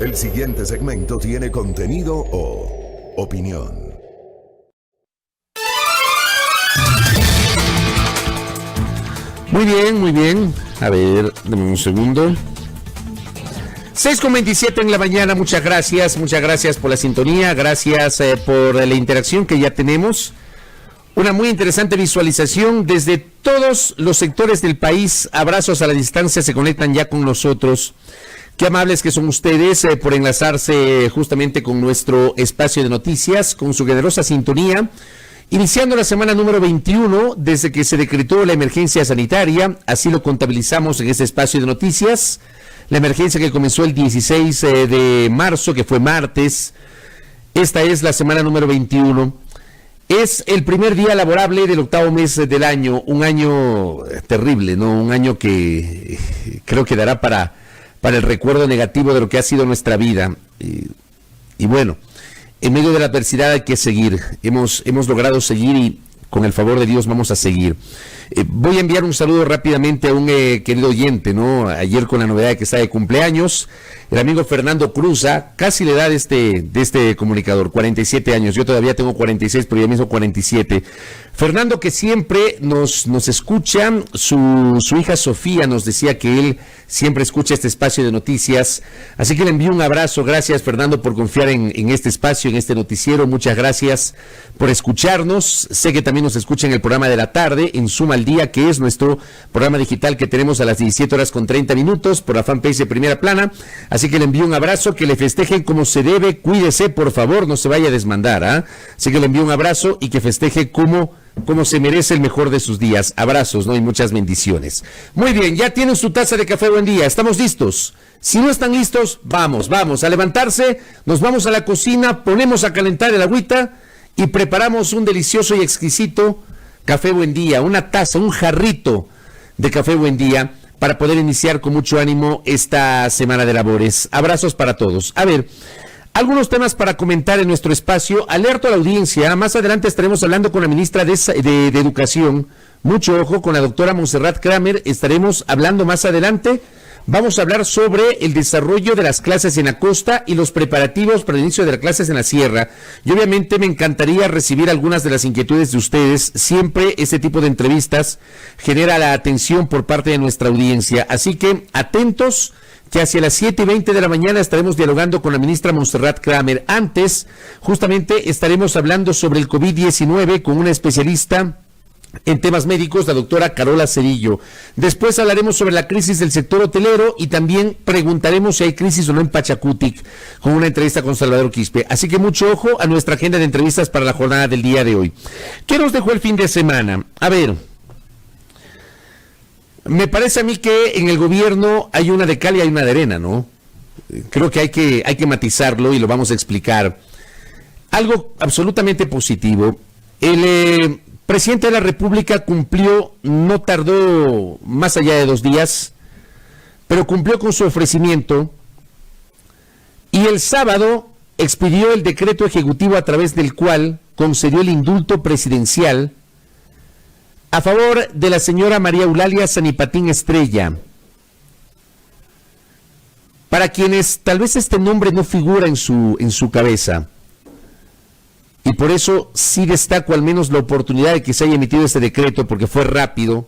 El siguiente segmento tiene contenido o opinión. Muy bien, muy bien. A ver, dame un segundo. 6:27 en la mañana, muchas gracias por la sintonía, gracias por la interacción que ya tenemos. Una muy interesante visualización desde todos los sectores del país. Abrazos a la distancia, se conectan ya con nosotros. Qué amables que son ustedes por enlazarse justamente con nuestro espacio de noticias, con su generosa sintonía. Iniciando la semana número 21, desde que se decretó la emergencia sanitaria, así lo contabilizamos en este espacio de noticias. La emergencia que comenzó el 16 de marzo, que fue martes. Esta es la semana número 21. Es el primer día laborable del octavo mes del año, un año terrible, ¿no? Un año que creo que dará para el recuerdo negativo de lo que ha sido nuestra vida. Y bueno, en medio de la adversidad hay que seguir. Hemos logrado seguir y con el favor de Dios vamos a seguir. Voy a enviar un saludo rápidamente a un querido oyente, ¿no? Ayer con la novedad de que está de cumpleaños, el amigo Fernando Cruza, casi la edad de este comunicador, 47 años. Yo todavía tengo 46, pero ya mismo 47. Fernando, que siempre nos escucha, su hija Sofía nos decía que él siempre escucha este espacio de noticias, así que le envío un abrazo. Gracias, Fernando, por confiar en este espacio, en este noticiero. Muchas gracias por escucharnos. Sé que también nos escucha en el programa de la tarde, en Suma al Día, que es nuestro programa digital que tenemos a las 17:30 por la fanpage de Primera Plana. Así que le envío un abrazo, que le festejen como se debe. Cuídese, por favor, no se vaya a desmandar, ¿ah? Así que le envío un abrazo y que festeje como se merece el mejor de sus días. Abrazos, ¿no? Y muchas bendiciones. Muy bien, ya tienen su taza de café Buen Día. ¿Estamos listos? Si no están listos, vamos a levantarse, nos vamos a la cocina, ponemos a calentar el agüita y preparamos un delicioso y exquisito Café Buen Día, una taza, un jarrito de Café Buen Día para poder iniciar con mucho ánimo esta semana de labores. Abrazos para todos. A ver, algunos temas para comentar en nuestro espacio. Alerto a la audiencia, más adelante estaremos hablando con la ministra de Educación. Mucho ojo, con la doctora Montserrat Kramer estaremos hablando más adelante. Vamos a hablar sobre el desarrollo de las clases en la costa y los preparativos para el inicio de las clases en la sierra. Y obviamente me encantaría recibir algunas de las inquietudes de ustedes. Siempre este tipo de entrevistas genera la atención por parte de nuestra audiencia. Así que atentos, que hacia las 7:20 de la mañana estaremos dialogando con la ministra Montserrat Kramer. Antes, justamente estaremos hablando sobre el COVID-19 con una especialista en temas médicos, la doctora Carola Cerillo. Después hablaremos sobre la crisis del sector hotelero y también preguntaremos si hay crisis o no en Pachacutic, con una entrevista con Salvador Quispe. Así que mucho ojo a nuestra agenda de entrevistas para la jornada del día de hoy. ¿Qué nos dejó el fin de semana? A ver, me parece a mí que en el gobierno hay una de cal y hay una de arena, ¿no? Creo que hay que matizarlo y lo vamos a explicar. Algo absolutamente positivo. El presidente de la República cumplió, no tardó más allá de 2 días, pero cumplió con su ofrecimiento y el sábado expidió el decreto ejecutivo a través del cual concedió el indulto presidencial a favor de la señora María Eulalia Sanipatín Estrella. Para quienes tal vez este nombre no figura en su cabeza, y por eso sí destaco al menos la oportunidad de que se haya emitido este decreto, porque fue rápido,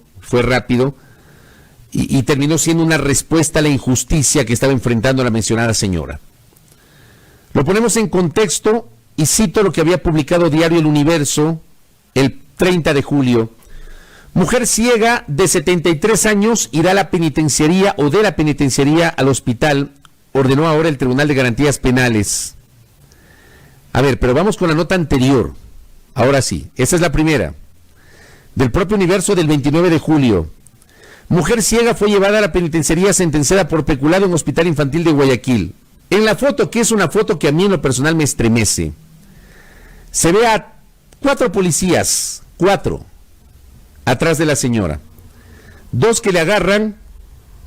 y terminó siendo una respuesta a la injusticia que estaba enfrentando la mencionada señora. Lo ponemos en contexto y cito lo que había publicado Diario El Universo el 30 de julio. Mujer ciega de 73 años irá a la penitenciaría o de la penitenciaría al hospital, ordenó ahora el Tribunal de Garantías Penales. A ver, pero vamos con la nota anterior. Ahora sí, esa es la primera. Del propio Universo del 29 de julio. Mujer ciega fue llevada a la penitenciaría sentenciada por peculado en Hospital Infantil de Guayaquil. En la foto, que es una foto que a mí en lo personal me estremece, se ve a 4 policías, 4, atrás de la señora. 2 que le agarran,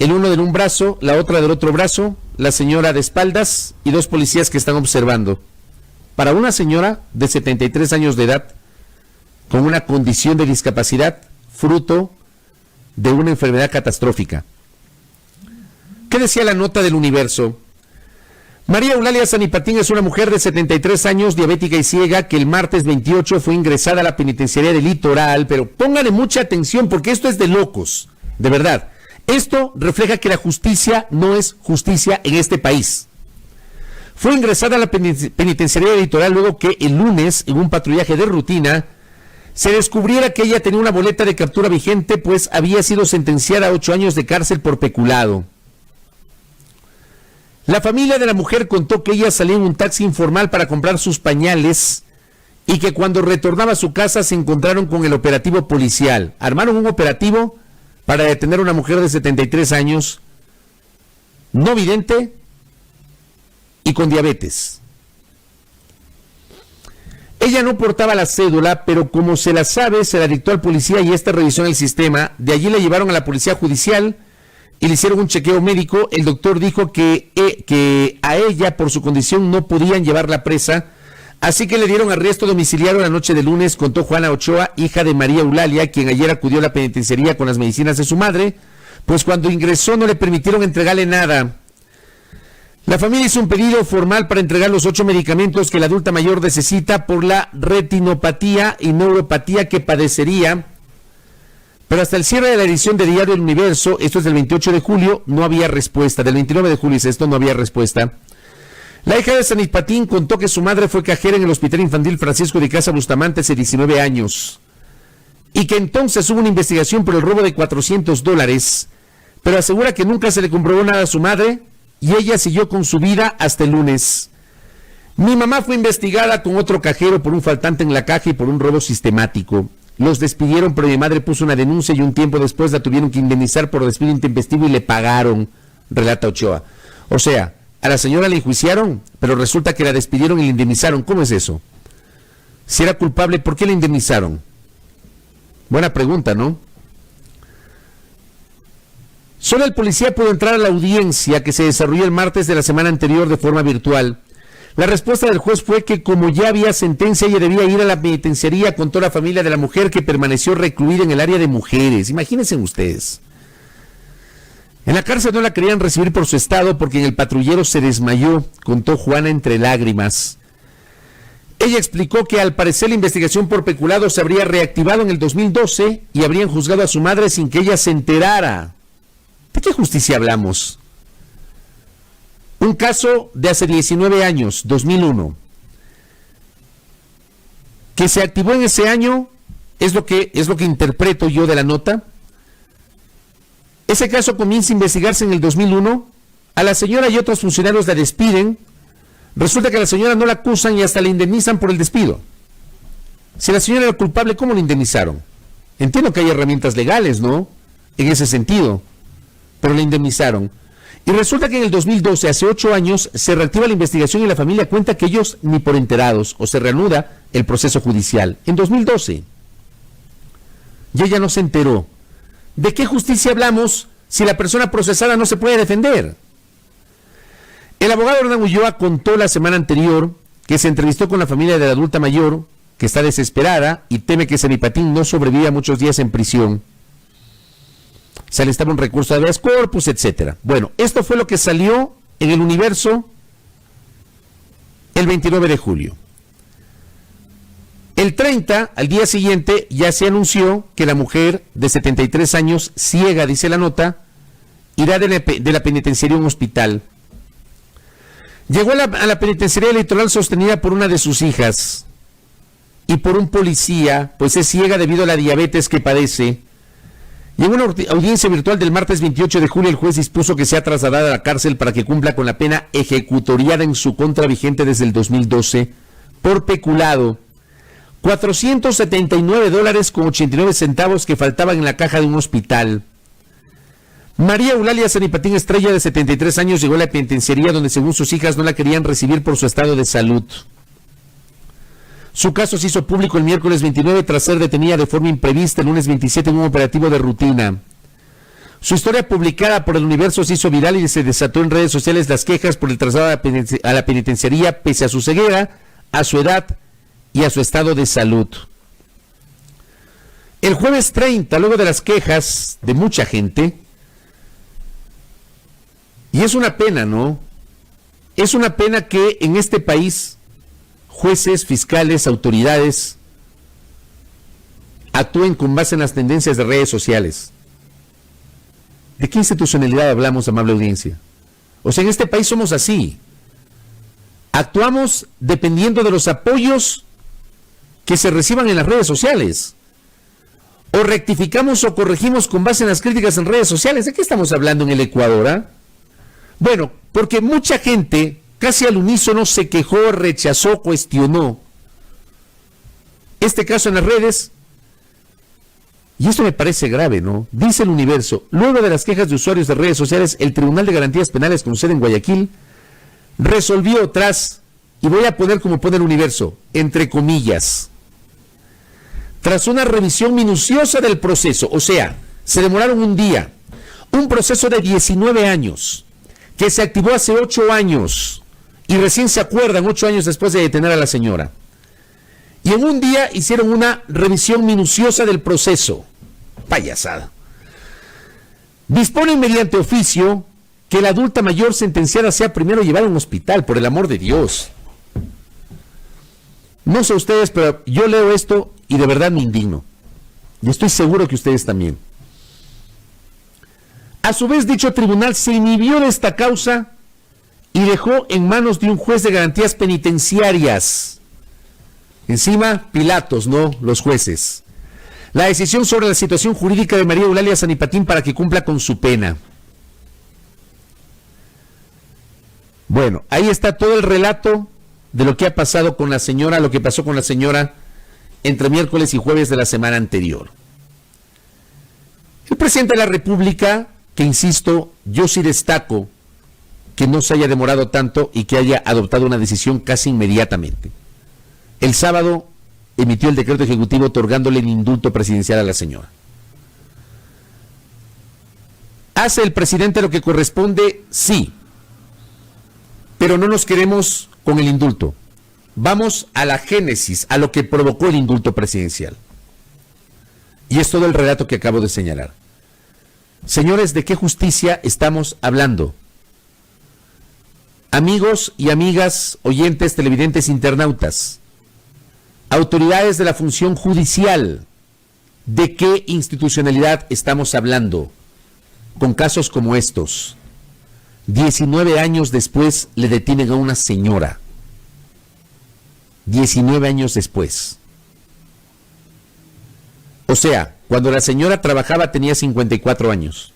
el uno de un brazo, la otra del otro brazo, la señora de espaldas y 2 policías que están observando. Para una señora de 73 años de edad, con una condición de discapacidad, fruto de una enfermedad catastrófica. ¿Qué decía la nota del Universo? María Eulalia Sanipatín es una mujer de 73 años, diabética y ciega, que el martes 28 fue ingresada a la penitenciaría del Litoral, pero pónganle mucha atención porque esto es de locos, de verdad. Esto refleja que la justicia no es justicia en este país. Fue ingresada a la penitenciaría del Litoral luego que el lunes, en un patrullaje de rutina, se descubriera que ella tenía una boleta de captura vigente, pues había sido sentenciada a 8 años de cárcel por peculado. La familia de la mujer contó que ella salía en un taxi informal para comprar sus pañales y que cuando retornaba a su casa se encontraron con el operativo policial. Armaron un operativo para detener a una mujer de 73 años, no vidente y con diabetes. Ella no portaba la cédula, pero como se la sabe, se la dictó al policía y este revisó en el sistema. De allí la llevaron a la policía judicial y le hicieron un chequeo médico. El doctor dijo que a ella, por su condición, no podían llevarla presa, así que le dieron arresto domiciliario la noche de lunes, contó Juana Ochoa, hija de María Eulalia, quien ayer acudió a la penitenciaría con las medicinas de su madre, pues cuando ingresó no le permitieron entregarle nada. La familia hizo un pedido formal para entregar los 8 medicamentos que la adulta mayor necesita por la retinopatía y neuropatía que padecería. Pero hasta el cierre de la edición de Diario El Universo, esto es del 28 de julio, no había respuesta. Del 29 de julio es esto, no había respuesta. La hija de Sanipatín contó que su madre fue cajera en el Hospital Infantil Francisco de Casa Bustamante hace 19 años. Y que entonces hubo una investigación por el robo de $400, pero asegura que nunca se le comprobó nada a su madre y ella siguió con su vida hasta el lunes. Mi mamá fue investigada con otro cajero por un faltante en la caja y por un robo sistemático. Los despidieron, pero mi madre puso una denuncia y un tiempo después la tuvieron que indemnizar por despido intempestivo y le pagaron, relata Ochoa. O sea, a la señora la enjuiciaron, pero resulta que la despidieron y la indemnizaron. ¿Cómo es eso? Si era culpable, ¿por qué la indemnizaron? Buena pregunta, ¿no? Solo el policía pudo entrar a la audiencia que se desarrolló el martes de la semana anterior de forma virtual. La respuesta del juez fue que como ya había sentencia, ella debía ir a la penitenciaría con toda la familia de la mujer que permaneció recluida en el área de mujeres. Imagínense ustedes. En la cárcel no la querían recibir por su estado porque en el patrullero se desmayó, contó Juana entre lágrimas. Ella explicó que al parecer la investigación por peculado se habría reactivado en el 2012 y habrían juzgado a su madre sin que ella se enterara. ¿De qué justicia hablamos? Un caso de hace 19 años, 2001, que se activó en ese año, es lo que interpreto yo de la nota. Ese caso comienza a investigarse en el 2001, a la señora y otros funcionarios la despiden, resulta que a la señora no la acusan y hasta la indemnizan por el despido. Si la señora era culpable, ¿cómo la indemnizaron? Entiendo que hay herramientas legales, ¿no? En ese sentido, pero la indemnizaron. Y resulta que en el 2012, hace 8 años, se reactiva la investigación y la familia cuenta que ellos ni por enterados, o se reanuda el proceso judicial. En 2012. Y ella no se enteró. ¿De qué justicia hablamos si la persona procesada no se puede defender? El abogado Hernán Ulloa contó la semana anterior que se entrevistó con la familia de la adulta mayor, que está desesperada y teme que Sanipatín no sobreviva muchos días en prisión. Se le estaba un recurso de habeas corpus, etcétera. Bueno, esto fue lo que salió en El Universo el 29 de julio. El 30, al día siguiente, ya se anunció que la mujer de 73 años, ciega, dice la nota, irá de la penitenciaría a un hospital. Llegó a la penitenciaría Litoral sostenida por una de sus hijas y por un policía, pues es ciega debido a la diabetes que padece. Y en una audiencia virtual del martes 28 de julio, el juez dispuso que sea trasladada a la cárcel para que cumpla con la pena ejecutoriada en su contra vigente desde el 2012 por peculado. $479.89 que faltaban en la caja de un hospital. María Eulalia Sanipatín Estrella, de 73 años, llegó a la penitenciaría donde, según sus hijas, no la querían recibir por su estado de salud. Su caso se hizo público el miércoles 29 tras ser detenida de forma imprevista el lunes 27 en un operativo de rutina. Su historia, publicada por El Universo, se hizo viral y se desató en redes sociales las quejas por el traslado a la penitenciaría pese a su ceguera, a su edad y a su estado de salud. El jueves 30, luego de las quejas de mucha gente, y es una pena, ¿no? Es una pena que en este país jueces, fiscales, autoridades actúen con base en las tendencias de redes sociales. ¿De qué institucionalidad hablamos, amable audiencia? O sea, en este país somos así. Actuamos dependiendo de los apoyos que se reciban en las redes sociales. O rectificamos o corregimos con base en las críticas en redes sociales. ¿De qué estamos hablando en el Ecuador? ¿Ah? Bueno, porque mucha gente casi al unísono se quejó, rechazó, cuestionó este caso en las redes. Y esto me parece grave, ¿no? Dice el Universo: luego de las quejas de usuarios de redes sociales, el Tribunal de Garantías Penales con sede en Guayaquil resolvió tras, y voy a poner como pone el Universo, entre comillas, tras una revisión minuciosa del proceso, o sea, se demoraron un día, un proceso de 19 años, que se activó hace 8 años, y recién se acuerdan 8 años después de detener a la señora. Y en un día hicieron una revisión minuciosa del proceso. Payasada. Disponen mediante oficio que la adulta mayor sentenciada sea primero llevada a un hospital, por el amor de Dios. No sé ustedes, pero yo leo esto y de verdad me indigno. Y estoy seguro que ustedes también. A su vez, dicho tribunal se inhibió de esta causa y dejó en manos de un juez de garantías penitenciarias. Encima, Pilatos, ¿no? Los jueces. La decisión sobre la situación jurídica de María Eulalia Sanipatín para que cumpla con su pena. Bueno, ahí está todo el relato de lo que ha pasado con la señora, lo que pasó con la señora entre miércoles y jueves de la semana anterior. El presidente de la República, que insisto, yo sí destaco que no se haya demorado tanto y que haya adoptado una decisión casi inmediatamente. El sábado emitió el decreto ejecutivo otorgándole el indulto presidencial a la señora. ¿Hace el presidente lo que corresponde? Sí. Pero no nos quedemos con el indulto. Vamos a la génesis, a lo que provocó el indulto presidencial. Y es todo el relato que acabo de señalar. Señores, ¿de qué justicia estamos hablando? Amigos y amigas, oyentes, televidentes, internautas, autoridades de la función judicial, ¿de qué institucionalidad estamos hablando con casos como estos? 19 años después le detienen a una señora. 19 años después. O sea, cuando la señora trabajaba tenía 54 años.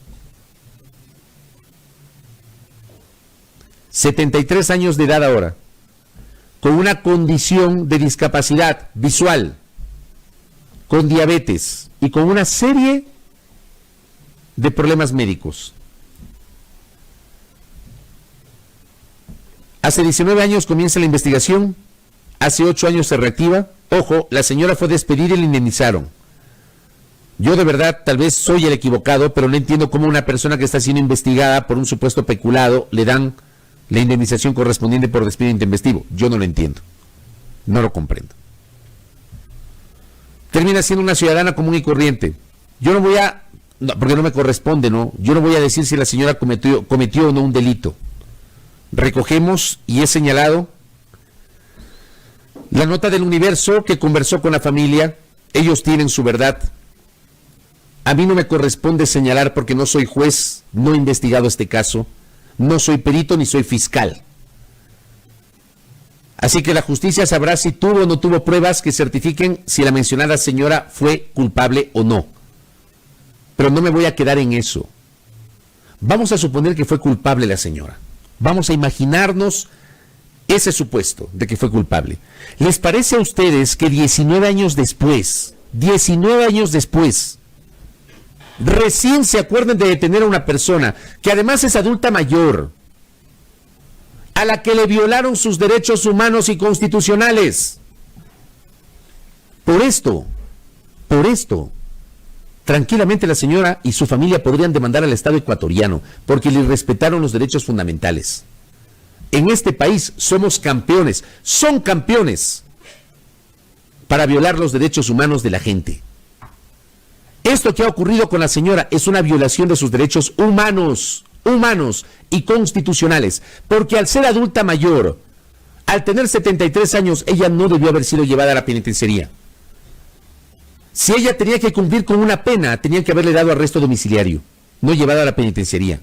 73 años de edad ahora, con una condición de discapacidad visual, con diabetes y con una serie de problemas médicos. Hace 19 años comienza la investigación, hace 8 años se reactiva. Ojo, la señora fue despedida y la indemnizaron. Yo de verdad tal vez soy el equivocado, pero no entiendo cómo una persona que está siendo investigada por un supuesto peculado le dan la indemnización correspondiente por despido intempestivo. Yo no lo entiendo, no lo comprendo. Termina siendo una ciudadana común y corriente. Yo no voy a, no, porque no me corresponde, ¿no? Yo no voy a decir si la señora cometió o no un delito. Recogemos y he señalado la nota del Universo que conversó con la familia. Ellos tienen su verdad. A mí no me corresponde señalar porque no soy juez, no he investigado este caso, no soy perito ni soy fiscal. Así que la justicia sabrá si tuvo o no tuvo pruebas que certifiquen si la mencionada señora fue culpable o no. Pero no me voy a quedar en eso. Vamos a suponer que fue culpable la señora. Vamos a imaginarnos ese supuesto de que fue culpable. ¿Les parece a ustedes que 19 años después, recién se acuerdan de detener a una persona que además es adulta mayor, a la que le violaron sus derechos humanos y constitucionales? Por esto, tranquilamente la señora y su familia podrían demandar al Estado ecuatoriano porque le respetaron los derechos fundamentales. En este país somos campeones, son campeones para violar los derechos humanos de la gente. Esto que ha ocurrido con la señora es una violación de sus derechos humanos, humanos y constitucionales, porque al ser adulta mayor, al tener 73 años, ella no debió haber sido llevada a la penitenciaría. Si ella tenía que cumplir con una pena, tenían que haberle dado arresto domiciliario, no llevada a la penitenciaría.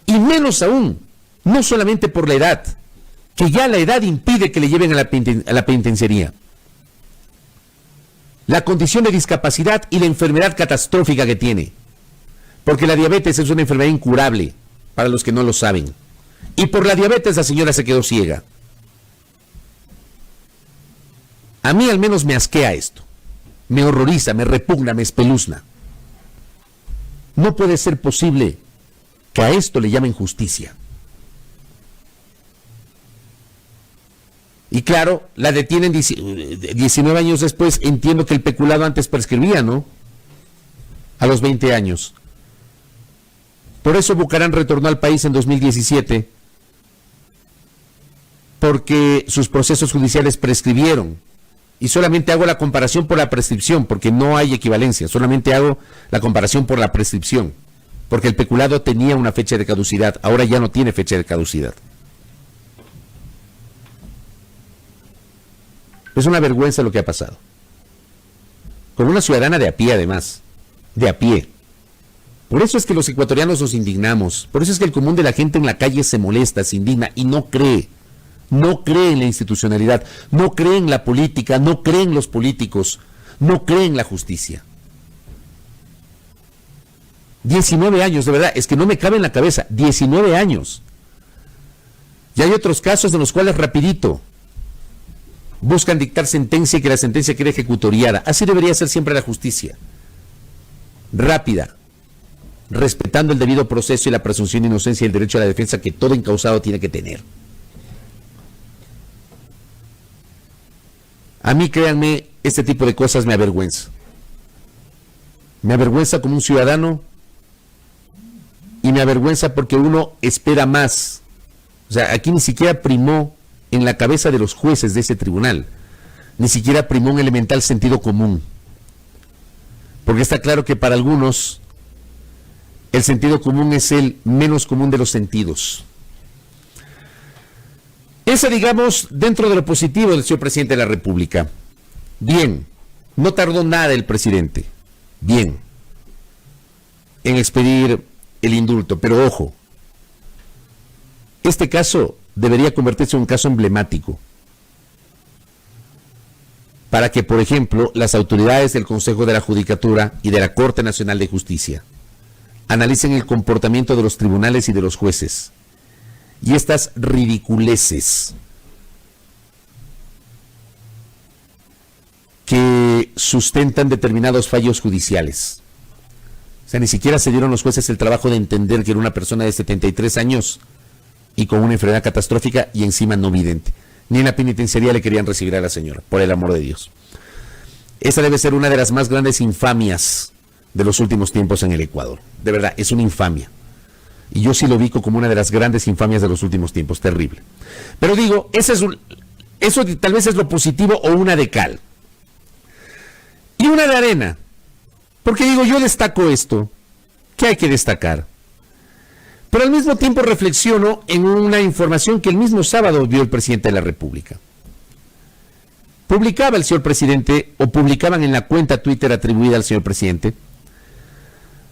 Y menos aún, no solamente por la edad, que ya la edad impide que le lleven a la penitenciaría. La condición de discapacidad y la enfermedad catastrófica que tiene. Porque la diabetes es una enfermedad incurable, para los que no lo saben. Y por la diabetes la señora se quedó ciega. A mí al menos me asquea esto. Me horroriza, me repugna, me espeluzna. No puede ser posible que a esto le llamen justicia. Y claro, la detienen 19 años después. Entiendo que el peculado antes prescribía, ¿no? A los 20 años. Por eso Bucaram retornó al país en 2017, porque sus procesos judiciales prescribieron. Y solamente hago la comparación por la prescripción, porque no hay equivalencia. Solamente hago la comparación por la prescripción, porque el peculado tenía una fecha de caducidad, ahora ya no tiene fecha de caducidad. Es una vergüenza lo que ha pasado. Con una ciudadana de a pie, además. De a pie. Por eso es que los ecuatorianos nos indignamos. Por eso es que el común de la gente en la calle se molesta, se indigna y no cree. No cree en la institucionalidad. No cree en la política. No cree en los políticos. No cree en la justicia. 19 años, de verdad. Es que no me cabe en la cabeza. 19 años. Y hay otros casos en los cuales rapidito buscan dictar sentencia y que la sentencia quede ejecutoriada. Así debería ser siempre la justicia. Rápida, respetando el debido proceso y la presunción de inocencia y el derecho a la defensa que todo encausado tiene que tener. A mí, créanme, este tipo de cosas me avergüenza. Me avergüenza como un ciudadano y me avergüenza porque uno espera más. O sea, aquí ni siquiera primó en la cabeza de los jueces de ese tribunal, ni siquiera primó un elemental sentido común, porque está claro que para algunos el sentido común es el menos común de los sentidos. Esa, digamos, dentro de lo positivo del señor presidente de la República. Bien, no tardó nada el presidente, bien, en expedir el indulto, pero ojo, este caso debería convertirse en un caso emblemático para que, por ejemplo, las autoridades del Consejo de la Judicatura y de la Corte Nacional de Justicia analicen el comportamiento de los tribunales y de los jueces y estas ridiculeces que sustentan determinados fallos judiciales. O sea, ni siquiera se dieron los jueces el trabajo de entender que era una persona de 73 años y con una enfermedad catastrófica y encima no vidente. Ni en la penitenciaría le querían recibir a la señora, por el amor de Dios. Esa debe ser una de las más grandes infamias de los últimos tiempos en el Ecuador. De verdad, es una infamia. Y yo sí lo ubico como una de las grandes infamias de los últimos tiempos, terrible. Pero digo, eso tal vez es lo positivo o una de cal. Y una de arena. Porque digo, yo destaco esto. ¿Qué hay que destacar? Pero al mismo tiempo reflexiono en una información que el mismo sábado vio el presidente de la República. Publicaba el señor presidente, o publicaban en la cuenta Twitter atribuida al señor presidente: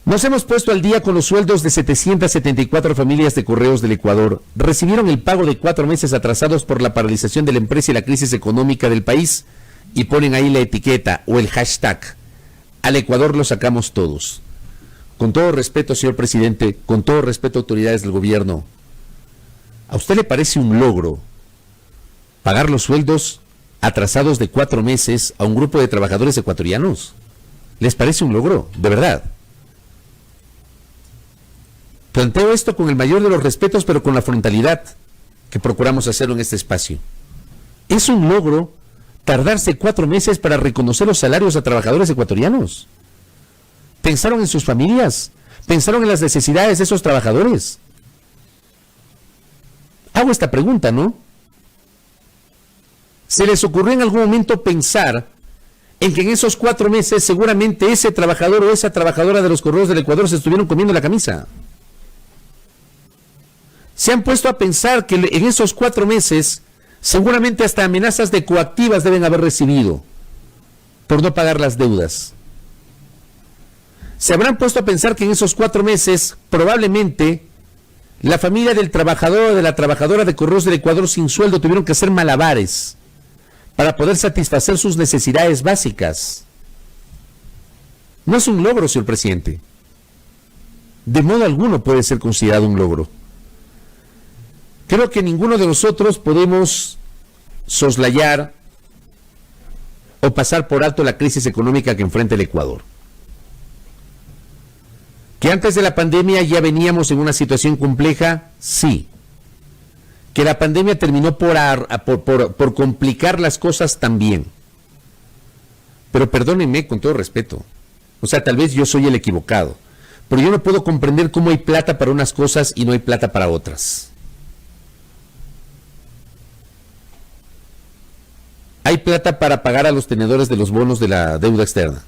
nos hemos puesto al día con los sueldos de 774 familias de correos del Ecuador. Recibieron el pago de 4 meses atrasados por la paralización de la empresa y la crisis económica del país, y ponen ahí la etiqueta o el hashtag: al Ecuador lo sacamos todos. Con todo respeto, señor presidente, con todo respeto, autoridades del gobierno, ¿a usted le parece un logro pagar los sueldos atrasados de 4 meses a un grupo de trabajadores ecuatorianos? ¿Les parece un logro? De verdad. Planteo esto con el mayor de los respetos, pero con la frontalidad que procuramos hacerlo en este espacio. ¿Es un logro tardarse 4 meses para reconocer los salarios a trabajadores ecuatorianos? ¿Pensaron en sus familias? ¿Pensaron en las necesidades de esos trabajadores? Hago esta pregunta, ¿no? ¿Se les ocurrió en algún momento pensar en que en esos 4 meses seguramente ese trabajador o esa trabajadora de los correos del Ecuador se estuvieron comiendo la camisa? se han puesto a pensar que en esos 4 meses seguramente hasta amenazas de coactivas deben haber recibido por no pagar las deudas. Se habrán puesto a pensar que en esos 4 meses probablemente la familia del trabajador o de la trabajadora de Correos del Ecuador sin sueldo tuvieron que hacer malabares para poder satisfacer sus necesidades básicas. No es un logro, señor presidente. De modo alguno puede ser considerado un logro. Creo que ninguno de nosotros podemos soslayar o pasar por alto la crisis económica que enfrenta el Ecuador. ¿Que antes de la pandemia ya veníamos en una situación compleja? Sí. ¿Que la pandemia terminó por complicar las cosas? También. Pero perdónenme con todo respeto. O sea, tal vez yo soy el equivocado. Pero yo no puedo comprender cómo hay plata para unas cosas y no hay plata para otras. Hay plata para pagar a los tenedores de los bonos de la deuda externa.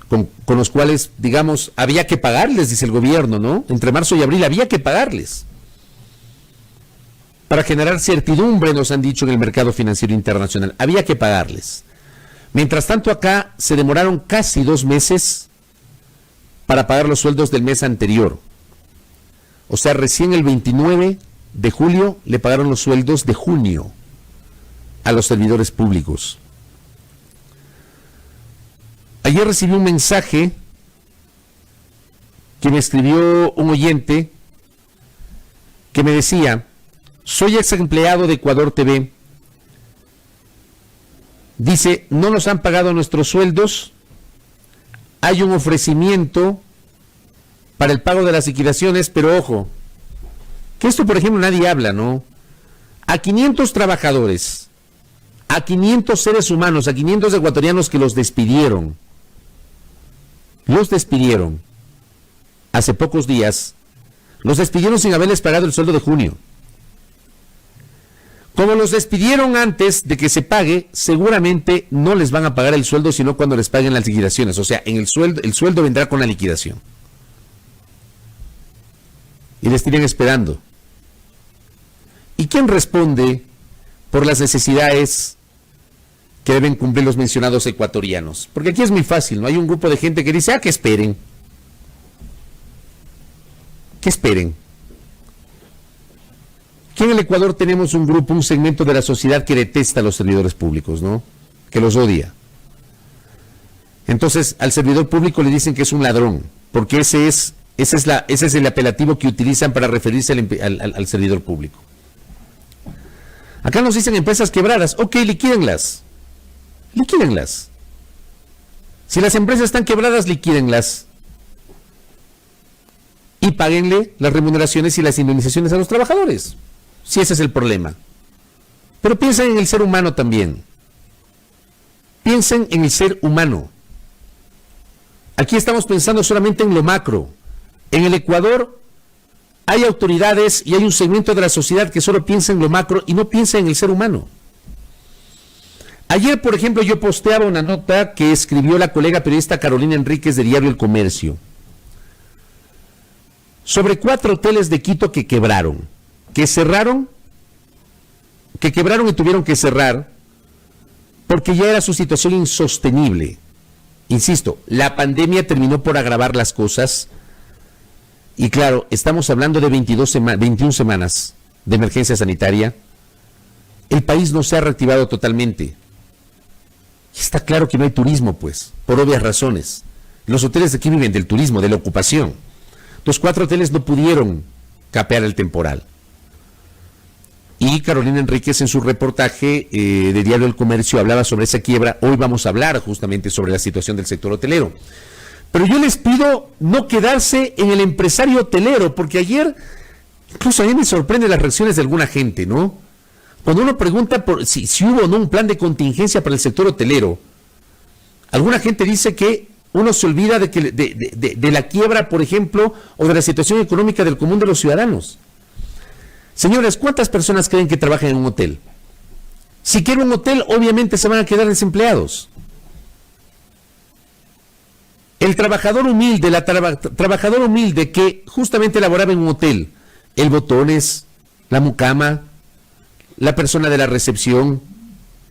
Con los cuales, digamos, había que pagarles, dice el gobierno, ¿no? Entre marzo y abril había que pagarles. Para generar certidumbre, nos han dicho en el mercado financiero internacional, había que pagarles. Mientras tanto, acá se demoraron casi 2 meses para pagar los sueldos del mes anterior. O sea, recién el 29 de julio le pagaron los sueldos de junio a los servidores públicos. Ayer recibí un mensaje que me escribió un oyente que me decía: soy ex empleado de Ecuador TV. Dice, no nos han pagado nuestros sueldos, hay un ofrecimiento para el pago de las liquidaciones, pero ojo, que esto por ejemplo nadie habla, ¿no? A 500 trabajadores, a 500 seres humanos, a 500 ecuatorianos que los despidieron hace pocos días, los despidieron sin haberles pagado el sueldo de junio. Como los despidieron antes de que se pague, seguramente no les van a pagar el sueldo, sino cuando les paguen las liquidaciones. O sea, en el sueldo vendrá con la liquidación. Y les tienen esperando. ¿Y quién responde por las necesidades que deben cumplir los mencionados ecuatorianos? Porque aquí es muy fácil, ¿no? Hay un grupo de gente que dice, que esperen. Que esperen. Aquí en el Ecuador tenemos un grupo, un segmento de la sociedad que detesta a los servidores públicos, ¿no? Que los odia. Entonces, al servidor público le dicen que es un ladrón, porque ese es el apelativo que utilizan para referirse al servidor público. Acá nos dicen empresas quebradas. Ok, liquídenlas. Liquídenlas. Si las empresas están quebradas, liquídenlas. Y páguenle las remuneraciones y las indemnizaciones a los trabajadores. Si ese es el problema. Pero piensen en el ser humano también. Piensen en el ser humano. Aquí estamos pensando solamente en lo macro. En el Ecuador hay autoridades y hay un segmento de la sociedad que solo piensa en lo macro y no piensa en el ser humano. Ayer, por ejemplo, yo posteaba una nota que escribió la colega periodista Carolina Enríquez de Diario El Comercio sobre 4 hoteles de Quito que quebraron. Que quebraron y tuvieron que cerrar porque ya era su situación insostenible. Insisto, la pandemia terminó por agravar las cosas y claro, estamos hablando de 21 semanas de emergencia sanitaria. El país no se ha reactivado totalmente. Y está claro que no hay turismo, pues, por obvias razones. Los hoteles de aquí viven del turismo, de la ocupación. Los 4 hoteles no pudieron capear el temporal. Y Carolina Enríquez en su reportaje de Diario El Comercio hablaba sobre esa quiebra. Hoy vamos a hablar justamente sobre la situación del sector hotelero. Pero yo les pido no quedarse en el empresario hotelero, porque ayer, incluso a mí me sorprenden las reacciones de alguna gente, ¿no? Cuando uno pregunta por si hubo o no un plan de contingencia para el sector hotelero, alguna gente dice que uno se olvida de la quiebra, por ejemplo, o de la situación económica del común de los ciudadanos. Señores, ¿cuántas personas creen que trabajan en un hotel? Si quieren un hotel, obviamente se van a quedar desempleados. El trabajador humilde, trabajador humilde que justamente laboraba en un hotel el botones, la mucama, la persona de la recepción,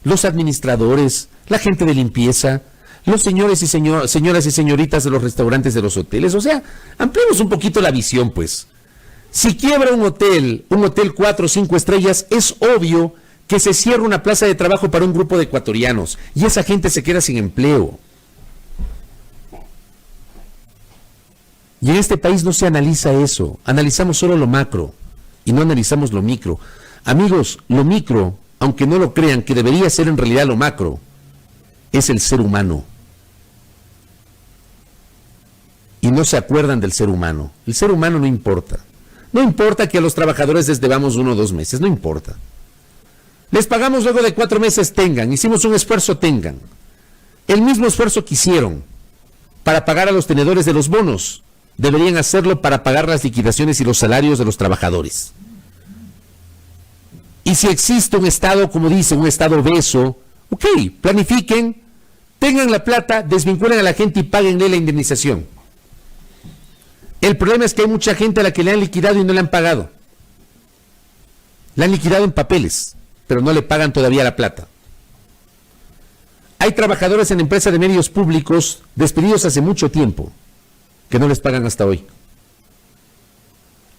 los administradores, la gente de limpieza, los señores y señoras y señoritas de los restaurantes de los hoteles. O sea, ampliemos un poquito la visión, pues. Si quiebra un hotel 4 o 5 estrellas, es obvio que se cierra una plaza de trabajo para un grupo de ecuatorianos y esa gente se queda sin empleo. Y en este país no se analiza eso, analizamos solo lo macro y no analizamos lo micro. Amigos, lo micro, aunque no lo crean, que debería ser en realidad lo macro, es el ser humano. Y no se acuerdan del ser humano. El ser humano no importa. No importa que a los trabajadores les debamos 1 o 2 meses, no importa. Les pagamos luego de 4 meses, tengan. Hicimos un esfuerzo, tengan. El mismo esfuerzo que hicieron para pagar a los tenedores de los bonos, deberían hacerlo para pagar las liquidaciones y los salarios de los trabajadores. Y si existe un Estado, como dicen, un Estado obeso, ok, planifiquen, tengan la plata, desvinculen a la gente y páguenle la indemnización. El problema es que hay mucha gente a la que le han liquidado y no le han pagado. La han liquidado en papeles, pero no le pagan todavía la plata. Hay trabajadores en empresas de medios públicos despedidos hace mucho tiempo, que no les pagan hasta hoy.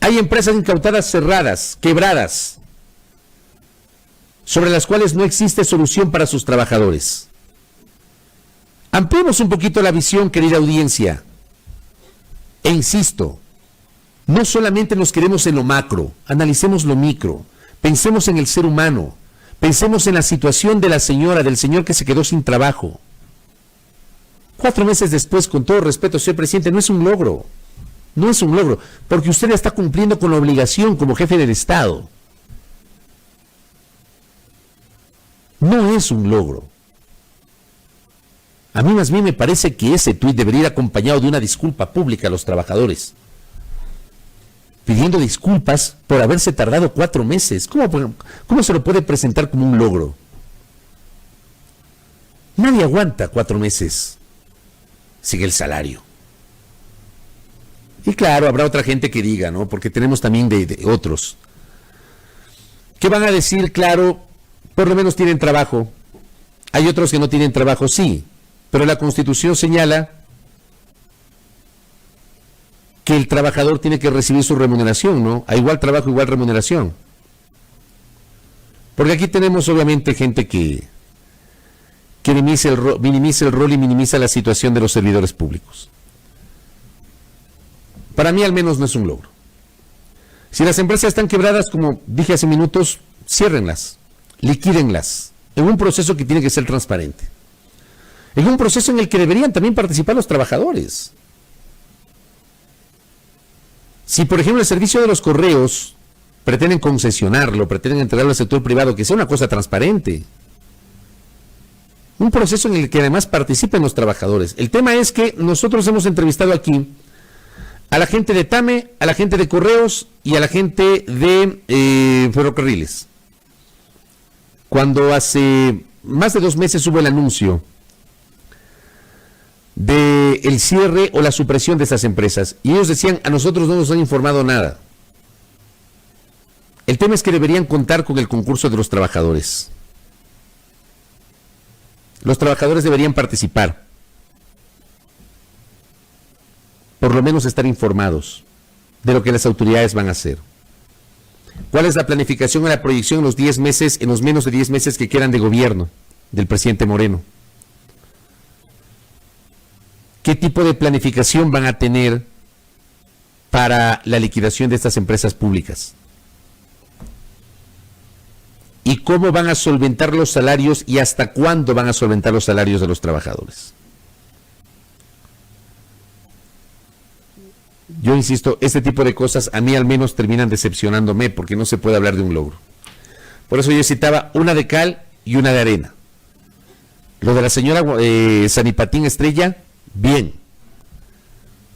Hay empresas incautadas cerradas, quebradas, sobre las cuales no existe solución para sus trabajadores. Ampliemos un poquito la visión, querida audiencia. E insisto, no solamente nos quedemos en lo macro, analicemos lo micro, pensemos en el ser humano, pensemos en la situación de la señora, del señor que se quedó sin trabajo. 4 meses después, con todo respeto, señor presidente, no es un logro, no es un logro, porque usted ya está cumpliendo con la obligación como jefe del Estado. No es un logro. A mí más bien me parece que ese tuit debería ir acompañado de una disculpa pública a los trabajadores, pidiendo disculpas por haberse tardado 4 meses. ¿Cómo se lo puede presentar como un logro? Nadie aguanta 4 meses sin el salario. Y claro, habrá otra gente que diga, ¿no? Porque tenemos también de otros que van a decir, claro, por lo menos tienen trabajo. Hay otros que no tienen trabajo, sí, pero la Constitución señala que el trabajador tiene que recibir su remuneración, ¿no? A igual trabajo, igual remuneración. Porque aquí tenemos obviamente gente que minimiza el rol y minimiza la situación de los servidores públicos. Para mí al menos no es un logro. Si las empresas están quebradas, como dije hace minutos, ciérrenlas, liquídenlas, en un proceso que tiene que ser transparente. En un proceso en el que deberían también participar los trabajadores. Si, por ejemplo, el servicio de los correos pretenden concesionarlo, pretenden entregarlo al sector privado, que sea una cosa transparente. Un proceso en el que además participen los trabajadores. El tema es que nosotros hemos entrevistado aquí a la gente de TAME, a la gente de correos y a la gente de ferrocarriles. Cuando hace más de 2 meses hubo el anuncio de el cierre o la supresión de esas empresas, y ellos decían, a nosotros no nos han informado nada. El tema es que deberían contar con el concurso de los trabajadores. Los trabajadores deberían participar, por lo menos estar informados de lo que las autoridades van a hacer. ¿Cuál es la planificación o la proyección en los 10 meses, en los menos de 10 meses que quedan de gobierno del presidente Moreno? ¿Qué tipo de planificación van a tener para la liquidación de estas empresas públicas? ¿Y cómo van a solventar los salarios y hasta cuándo van a solventar los salarios de los trabajadores? Yo insisto, este tipo de cosas a mí al menos terminan decepcionándome porque no se puede hablar de un logro. Por eso yo citaba una de cal y una de arena. Lo de la señora Sanipatín Estrella, bien,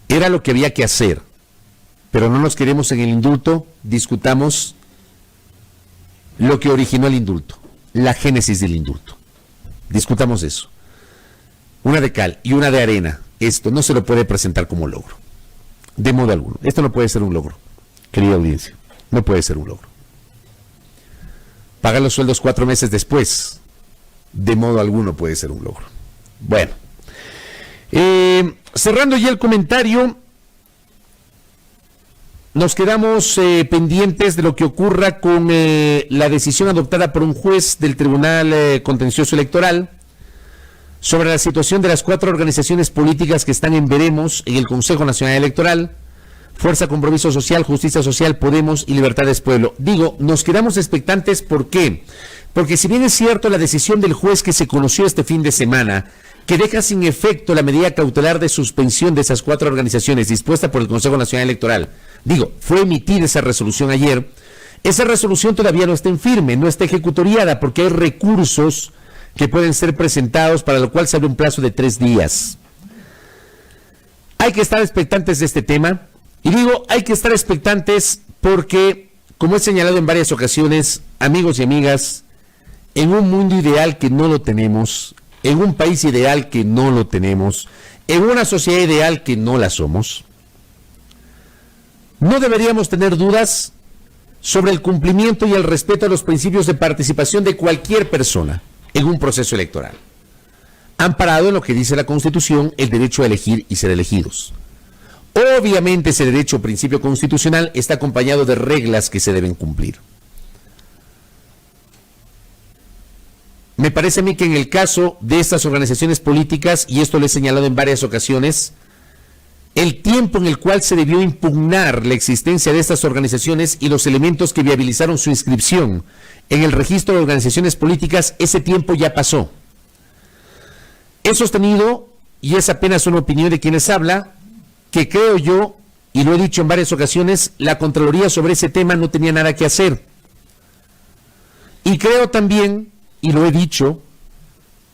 era lo que había que hacer, pero no nos queremos en el indulto, discutamos lo que originó el indulto, la génesis del indulto, discutamos eso. Una de cal y una de arena, esto no se lo puede presentar como logro, de modo alguno, esto no puede ser un logro, querida audiencia. no puede ser un logro. Pagar los sueldos 4 meses después, de modo alguno puede ser un logro. Bueno, cerrando ya el comentario, nos quedamos pendientes de lo que ocurra con la decisión adoptada por un juez del Tribunal Contencioso Electoral sobre la situación de las 4 organizaciones políticas que están en veremos en el Consejo Nacional Electoral: Fuerza Compromiso Social, Justicia Social, Podemos y Libertades Pueblo. Digo, nos quedamos expectantes, ¿por qué? Porque si bien es cierto la decisión del juez que se conoció este fin de semana, que deja sin efecto la medida cautelar de suspensión de esas 4 organizaciones dispuesta por el Consejo Nacional Electoral, digo, fue emitida esa resolución ayer, esa resolución todavía no está en firme, no está ejecutoriada, porque hay recursos que pueden ser presentados, para lo cual se abre un plazo de 3 días. Hay que estar expectantes de este tema, y digo, hay que estar expectantes porque, como he señalado en varias ocasiones, amigos y amigas, en un mundo ideal que no lo tenemos, en un país ideal que no lo tenemos, en una sociedad ideal que no la somos, no deberíamos tener dudas sobre el cumplimiento y el respeto a los principios de participación de cualquier persona en un proceso electoral, amparado en lo que dice la Constitución, el derecho a elegir y ser elegidos. Obviamente ese derecho o principio constitucional está acompañado de reglas que se deben cumplir. Me parece a mí que en el caso de estas organizaciones políticas, y esto lo he señalado en varias ocasiones, el tiempo en el cual se debió impugnar la existencia de estas organizaciones y los elementos que viabilizaron su inscripción en el registro de organizaciones políticas, ese tiempo ya pasó. He sostenido, y es apenas una opinión de quienes habla, que creo yo, y lo he dicho en varias ocasiones, la Contraloría sobre ese tema no tenía nada que hacer. Y creo también, y lo he dicho,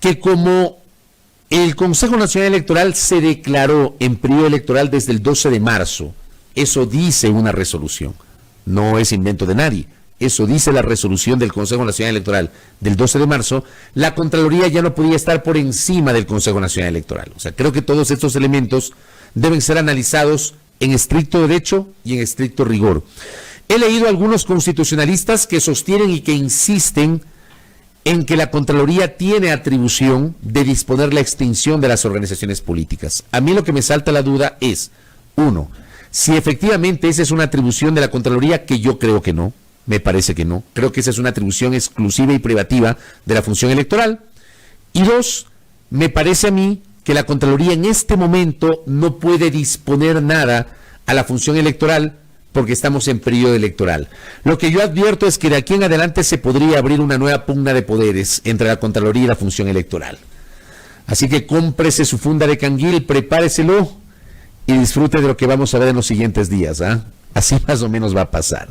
que como el Consejo Nacional Electoral se declaró en periodo electoral desde el 12 de marzo, eso dice una resolución, no es invento de nadie, eso dice la resolución del Consejo Nacional Electoral del 12 de marzo, la Contraloría ya no podía estar por encima del Consejo Nacional Electoral. O sea, creo que todos estos elementos deben ser analizados en estricto derecho y en estricto rigor. He leído a algunos constitucionalistas que sostienen y que insisten en que la Contraloría tiene atribución de disponer la extinción de las organizaciones políticas. A mí lo que me salta la duda es, 1, si efectivamente esa es una atribución de la Contraloría, que yo creo que no, me parece que no, creo que esa es una atribución exclusiva y privativa de la función electoral, y 2, me parece a mí que la Contraloría en este momento no puede disponer nada a la función electoral porque estamos en periodo electoral. Lo que yo advierto es que de aquí en adelante se podría abrir una nueva pugna de poderes entre la Contraloría y la función electoral. Así que cómprese su funda de canguil, prepáreselo y disfrute de lo que vamos a ver en los siguientes días, ¿ah? Así más o menos va a pasar.